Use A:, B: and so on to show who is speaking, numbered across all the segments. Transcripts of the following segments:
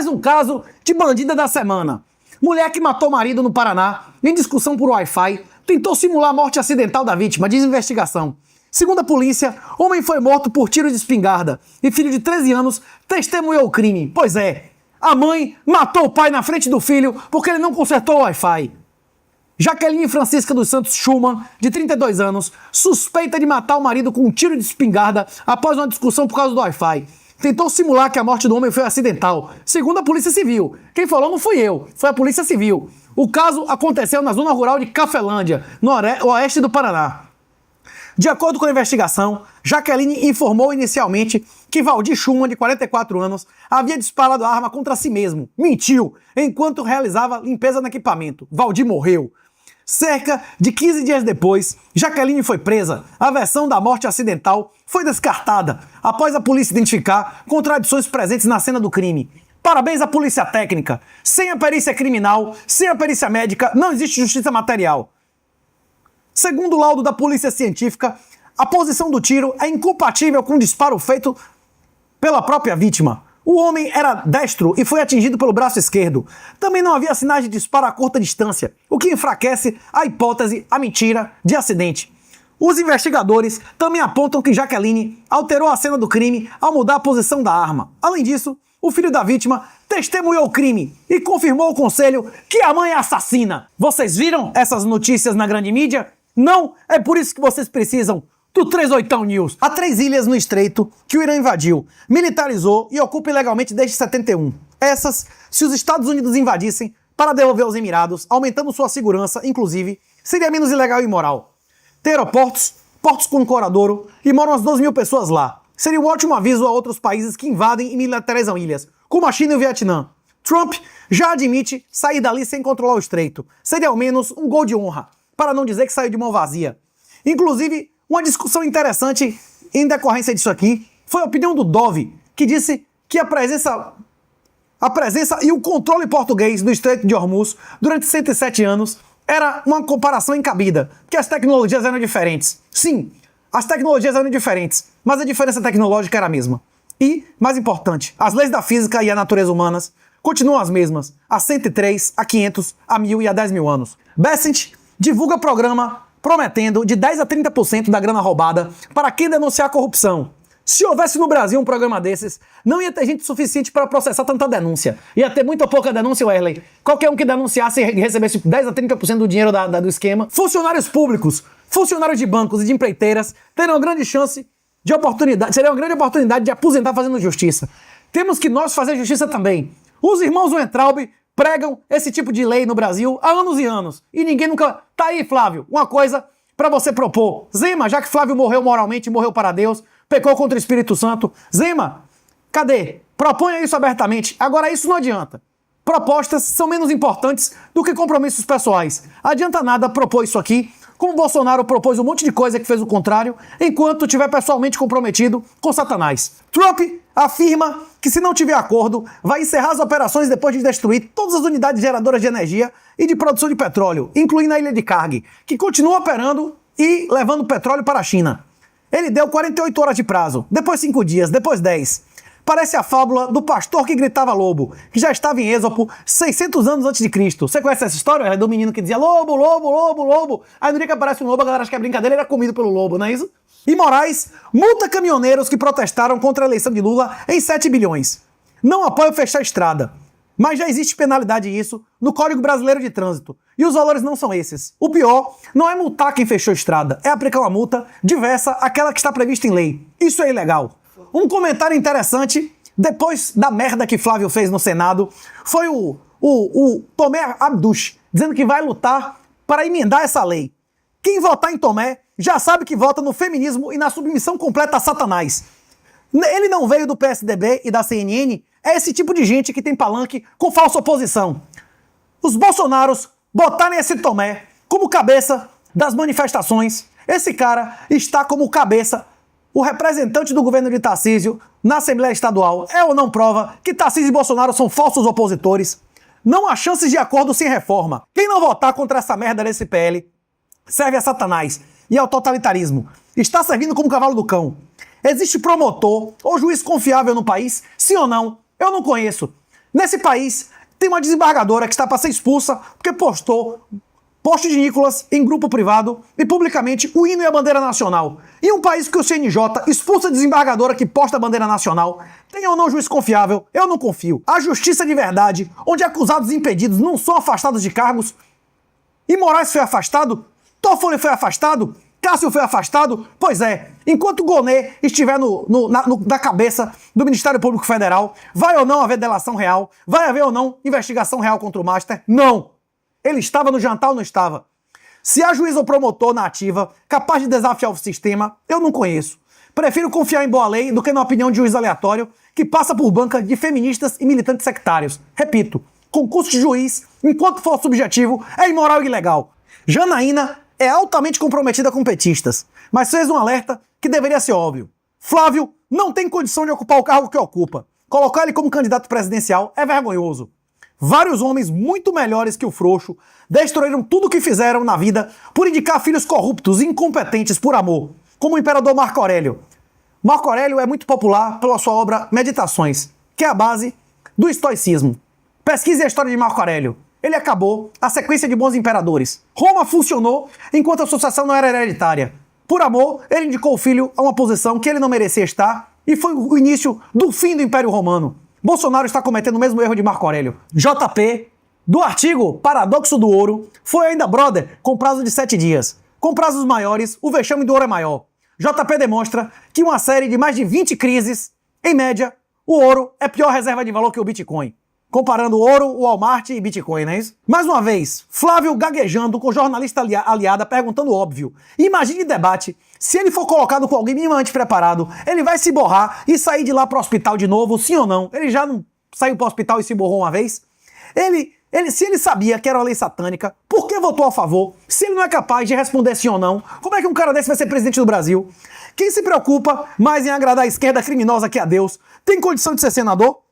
A: Mais um caso de bandida da semana. Mulher que matou marido no Paraná, em discussão por Wi-Fi, tentou simular a morte acidental da vítima, diz investigação. Segundo a polícia, homem foi morto por tiro de espingarda e filho de 13 anos testemunhou o crime. Pois é, a mãe matou o pai na frente do filho porque ele não consertou o Wi-Fi. Jaqueline Francisca dos Santos Schumann, de 32 anos, suspeita de matar o marido com um tiro de espingarda após uma discussão por causa do Wi-Fi. Tentou simular que a morte do homem foi acidental, segundo a Polícia Civil. Quem falou não fui eu, foi a Polícia Civil. O caso aconteceu na zona rural de Cafelândia, no oeste do Paraná. De acordo com a investigação, Jaqueline informou inicialmente que Valdir Schumann, de 44 anos, havia disparado a arma contra si mesmo. Mentiu, enquanto realizava limpeza no equipamento. Valdir morreu. Cerca de 15 dias depois, Jaqueline foi presa. A versão da morte acidental foi descartada, após a polícia identificar contradições presentes na cena do crime. Parabéns à polícia técnica. Sem a perícia criminal, sem a perícia médica, não existe justiça material. Segundo o laudo da polícia científica, a posição do tiro é incompatível com o disparo feito pela própria vítima. O homem era destro e foi atingido pelo braço esquerdo. Também não havia sinais de disparo a curta distância, o que enfraquece a hipótese, a mentira, de acidente. Os investigadores também apontam que Jaqueline alterou a cena do crime ao mudar a posição da arma. Além disso, o filho da vítima testemunhou o crime e confirmou ao conselho que a mãe é assassina. Vocês viram essas notícias na grande mídia? Não? É por isso que vocês precisam do 38 News. Há 3 ilhas no estreito que o Irã invadiu, militarizou e ocupa ilegalmente desde 71. Essas, se os Estados Unidos invadissem para devolver aos Emirados, aumentando sua segurança, inclusive, seria menos ilegal e imoral. Tem aeroportos, portos com Coradouro e moram umas 12 mil pessoas lá. Seria um ótimo aviso a outros países que invadem e militarizam ilhas, como a China e o Vietnã. Trump já admite sair dali sem controlar o estreito. Seria ao menos um gol de honra, para não dizer que saiu de mão vazia. Inclusive, uma discussão interessante em decorrência disso aqui foi a opinião do Dove, que disse que a presença e o controle português do Estreito de Hormuz durante 107 anos era uma comparação encabida, que as tecnologias eram diferentes. Sim, as tecnologias eram diferentes, mas a diferença tecnológica era a mesma. E, mais importante, as leis da física e a natureza humanas continuam as mesmas, há 103, há 500, há 1000 e há 10 mil anos. Bessent divulga programa prometendo de 10 a 30% da grana roubada para quem denunciar a corrupção. Se houvesse no Brasil um programa desses, não ia ter gente suficiente para processar tanta denúncia. Ia ter muito ou pouca denúncia, Wesley. Qualquer um que denunciasse e recebesse 10 a 30% do dinheiro do esquema. Funcionários públicos, funcionários de bancos e de empreiteiras teriam uma grande chance de oportunidade, seria uma grande oportunidade de aposentar fazendo justiça. Temos que nós fazer justiça também. Os irmãos Weintraub pregam esse tipo de lei no Brasil há anos e anos. E ninguém nunca... Tá aí, Flávio, uma coisa para você propor. Zema, já que Flávio morreu moralmente, morreu para Deus, pecou contra o Espírito Santo. Zema, cadê? Proponha isso abertamente. Agora, isso não adianta. Propostas são menos importantes do que compromissos pessoais. Adianta nada propor isso aqui, como Bolsonaro propôs um monte de coisa que fez o contrário, enquanto estiver pessoalmente comprometido com Satanás. Trump afirma que, se não tiver acordo, vai encerrar as operações depois de destruir todas as unidades geradoras de energia e de produção de petróleo, incluindo a ilha de Karg, que continua operando e levando petróleo para a China. Ele deu 48 horas de prazo, depois 5 dias, depois 10. Parece a fábula do pastor que gritava lobo, que já estava em Êxopo 600 anos antes de Cristo. Você conhece essa história? É do menino que dizia lobo, lobo, lobo, lobo. Aí no dia que aparece um lobo, a galera acha que é brincadeira, ele era comido pelo lobo, não é isso? E Moraes multa caminhoneiros que protestaram contra a eleição de Lula em 7 bilhões. Não apoia fechar a estrada. Mas já existe penalidade isso no Código Brasileiro de Trânsito. E os valores não são esses. O pior não é multar quem fechou a estrada, é aplicar uma multa diversa àquela que está prevista em lei. Isso é ilegal. Um comentário interessante, depois da merda que Flávio fez no Senado, foi o Tomé Abduch, dizendo que vai lutar para emendar essa lei. Quem votar em Tomé já sabe que vota no feminismo e na submissão completa a Satanás. Ele não veio do PSDB e da CNN, é esse tipo de gente que tem palanque com falsa oposição. Os bolsonaros botarem esse Tomé como cabeça das manifestações, esse cara está como cabeça, o representante do governo de Tarcísio na Assembleia Estadual. É ou não prova que Tarcísio e Bolsonaro são falsos opositores? Não há chances de acordo sem reforma. Quem não votar contra essa merda desse PL serve a Satanás e ao totalitarismo. Está servindo como cavalo do cão. Existe promotor ou juiz confiável no país? Sim ou não? Eu não conheço. Nesse país, tem uma desembargadora que está para ser expulsa porque postou post de Nicolas em grupo privado e publicamente o hino e a bandeira nacional. Em um país que o CNJ expulsa a desembargadora que posta a bandeira nacional, tem ou não juiz confiável, eu não confio. A justiça de verdade, onde acusados e impedidos não são afastados de cargos, e Moraes foi afastado, Toffoli foi afastado, Cássio foi afastado, pois é, enquanto Gonê estiver na cabeça do Ministério Público Federal, vai ou não haver delação real? Vai haver ou não investigação real contra o Master? Não! Ele estava no jantar ou não estava? Se há juiz ou promotor na ativa capaz de desafiar o sistema, eu não conheço. Prefiro confiar em boa lei do que na opinião de juiz aleatório que passa por banca de feministas e militantes sectários. Repito, concurso de juiz, enquanto for subjetivo, é imoral e ilegal. Janaína é altamente comprometida com petistas, mas fez um alerta que deveria ser óbvio. Flávio não tem condição de ocupar o cargo que ocupa. Colocar ele como candidato presidencial é vergonhoso. Vários homens muito melhores que o frouxo destruíram tudo o que fizeram na vida por indicar filhos corruptos e incompetentes por amor, como o imperador Marco Aurélio. Marco Aurélio é muito popular pela sua obra Meditações, que é a base do estoicismo. Pesquise a história de Marco Aurélio. Ele acabou a sequência de bons imperadores. Roma funcionou enquanto a sucessão não era hereditária. Por amor, ele indicou o filho a uma posição que ele não merecia estar e foi o início do fim do Império Romano. Bolsonaro está cometendo o mesmo erro de Marco Aurélio. JP, do artigo Paradoxo do Ouro, foi ainda brother com prazo de 7 dias. Com prazos maiores, o vexame do ouro é maior. JP demonstra que uma série de mais de 20 crises, em média, o ouro é pior reserva de valor que o Bitcoin. Comparando ouro, Walmart e Bitcoin, não é isso? Mais uma vez, Flávio gaguejando com jornalista aliada perguntando o óbvio. Imagine debate. Se ele for colocado com alguém minimamente preparado, ele vai se borrar e sair de lá pro hospital de novo, sim ou não? Ele já não saiu pro hospital e se borrou uma vez? Se ele sabia que era uma lei satânica, por que votou a favor? Se ele não é capaz de responder sim ou não, como é que um cara desse vai ser presidente do Brasil? Quem se preocupa mais em agradar a esquerda criminosa que a Deus, tem condição de ser senador?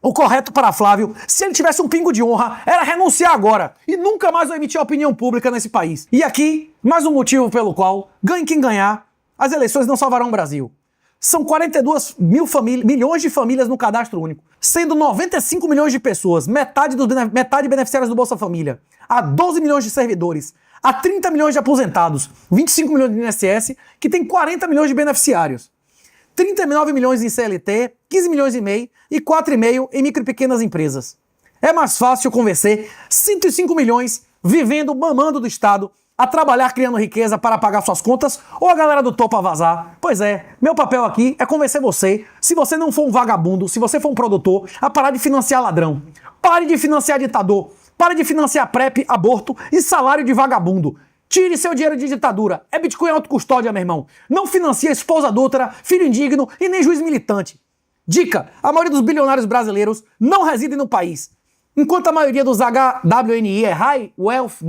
A: O correto para Flávio, se ele tivesse um pingo de honra, era renunciar agora e nunca mais emitir opinião pública nesse país. E aqui, mais um motivo pelo qual, ganhe quem ganhar, as eleições não salvarão o Brasil. São 42 milhões de famílias no cadastro único, sendo 95 milhões de pessoas, metade beneficiários do Bolsa Família, há 12 milhões de servidores, há 30 milhões de aposentados, 25 milhões de INSS, que tem 40 milhões de beneficiários. 39 milhões em CLT, 15 milhões e meio e 4,5 em micro e pequenas empresas. É mais fácil convencer 105 milhões vivendo, mamando do Estado, a trabalhar criando riqueza para pagar suas contas ou a galera do topo a vazar? Pois é, meu papel aqui é convencer você, se você não for um vagabundo, se você for um produtor, a parar de financiar ladrão. Pare de financiar ditador. Pare de financiar PrEP, aborto e salário de vagabundo. Tire seu dinheiro de ditadura. É Bitcoin autocustódia, meu irmão. Não financia esposa adúltera, filho indigno e nem juiz militante. Dica: a maioria dos bilionários brasileiros não residem no país. Enquanto a maioria dos HWNI é High Wealth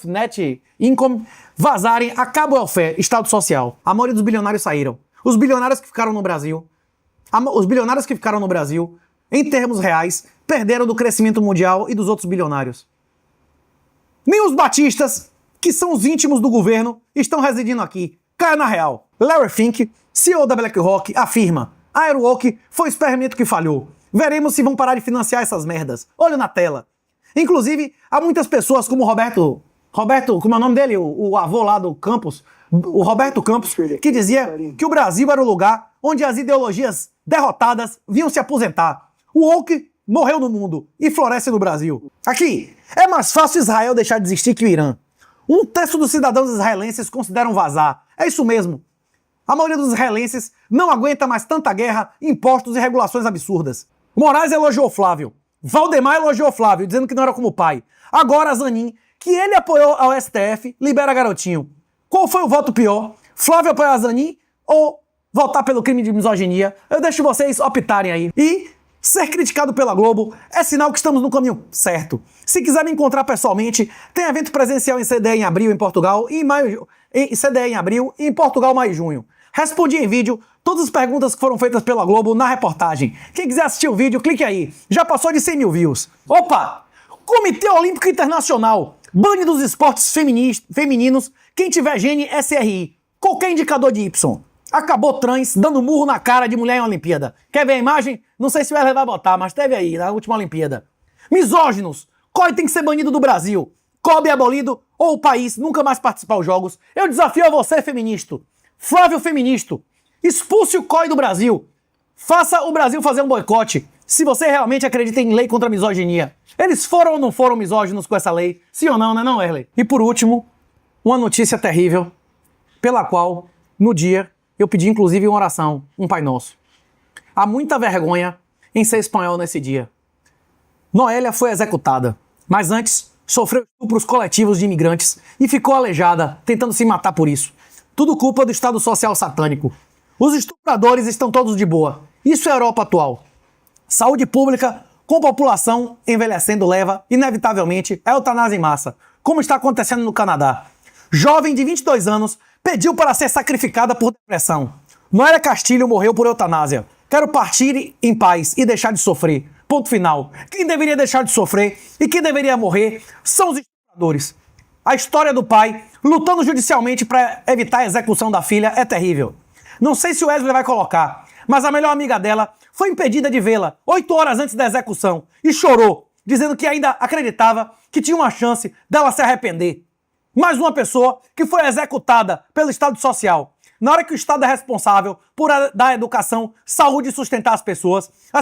A: Net Income, vazarem a Cabo Welfare, Estado Social. A maioria dos bilionários saíram. Os bilionários que ficaram no Brasil, em termos reais, perderam do crescimento mundial e dos outros bilionários. Nem os batistas, que são os íntimos do governo, estão residindo aqui. Caia na real. Larry Fink, CEO da BlackRock, afirma: a Airwalk foi o experimento que falhou. Veremos se vão parar de financiar essas merdas. Olha na tela. Inclusive, há muitas pessoas como Roberto, como é o nome dele? O avô lá do Campos, o Roberto Campos, que dizia que o Brasil era o lugar onde as ideologias derrotadas vinham se aposentar. O woke morreu no mundo e floresce no Brasil. Aqui, é mais fácil Israel deixar de existir que o Irã. 1/3 dos cidadãos israelenses consideram vazar. É isso mesmo. A maioria dos israelenses não aguenta mais tanta guerra, impostos e regulações absurdas. Moraes elogiou Flávio. Valdemar elogiou Flávio, dizendo que não era como o pai. Agora Zanin, que ele apoiou ao STF, libera garotinho. Qual foi o voto pior? Flávio apoiar Zanin ou votar pelo crime de misoginia? Eu deixo vocês optarem aí. E ser criticado pela Globo é sinal que estamos no caminho certo. Se quiser me encontrar pessoalmente, tem evento presencial em CDE em abril em Portugal e CDE em abril e em Portugal maio e junho. Respondi em vídeo todas as perguntas que foram feitas pela Globo na reportagem. Quem quiser assistir o vídeo, clique aí. Já passou de 100 mil views. Opa! Comitê Olímpico Internacional. Bane dos esportes femininos quem tiver gene SRI. Qualquer indicador de Y. Acabou trans dando murro na cara de mulher em Olimpíada. Quer ver a imagem? Não sei se vai levar a botar, mas teve aí, na última Olimpíada. Misóginos. COI tem que ser banido do Brasil. COB é abolido ou o país nunca mais participar dos jogos. Eu desafio a você, feminista. Flávio Feminista. Expulse o COI do Brasil. Faça o Brasil fazer um boicote. Se você realmente acredita em lei contra a misoginia. Eles foram ou não foram misóginos com essa lei? Sim ou não, né não, Erley? E por último, uma notícia terrível, pela qual, no dia, eu pedi inclusive uma oração, um Pai Nosso. Há muita vergonha em ser espanhol nesse dia. Noélia foi executada, mas antes sofreu estupros coletivos de imigrantes e ficou aleijada, tentando se matar por isso. Tudo culpa do Estado Social satânico. Os estupradores estão todos de boa. Isso é a Europa atual. Saúde pública, com população envelhecendo, leva, inevitavelmente, a eutanásia em massa, como está acontecendo no Canadá. Jovem de 22 anos pediu para ser sacrificada por depressão. Noélia Castilho morreu por eutanásia. Quero partir em paz e deixar de sofrer. Ponto final. Quem deveria deixar de sofrer e quem deveria morrer são os estupradores. A história do pai lutando judicialmente para evitar a execução da filha é terrível. Não sei se o Wesley vai colocar, mas a melhor amiga dela foi impedida de vê-la 8 horas antes da execução e chorou, dizendo que ainda acreditava que tinha uma chance dela se arrepender. Mais uma pessoa que foi executada pelo Estado Social. Na hora que o Estado é responsável por dar educação, saúde e sustentar as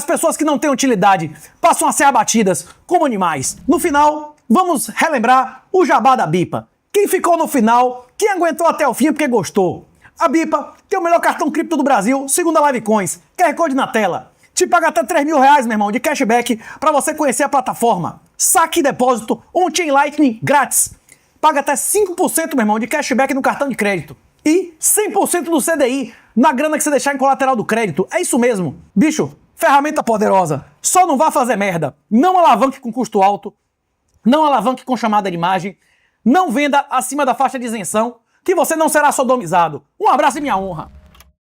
A: pessoas que não têm utilidade passam a ser abatidas como animais. No final, vamos relembrar o jabá da Bipa. Quem ficou no final, quem aguentou até o fim porque gostou. A Bipa tem o melhor cartão cripto do Brasil, segundo a Livecoins. QR Code na tela. Te paga até R$3.000, meu irmão, de cashback para você conhecer a plataforma. Saque e depósito on-chain Lightning grátis. Paga até 5%, meu irmão, de cashback no cartão de crédito. E 100% do CDI na grana que você deixar em colateral do crédito. É isso mesmo. Bicho, ferramenta poderosa. Só não vá fazer merda. Não alavanque com custo alto. Não alavanque com chamada de imagem. Não venda acima da faixa de isenção, que você não será sodomizado. Um abraço e minha honra.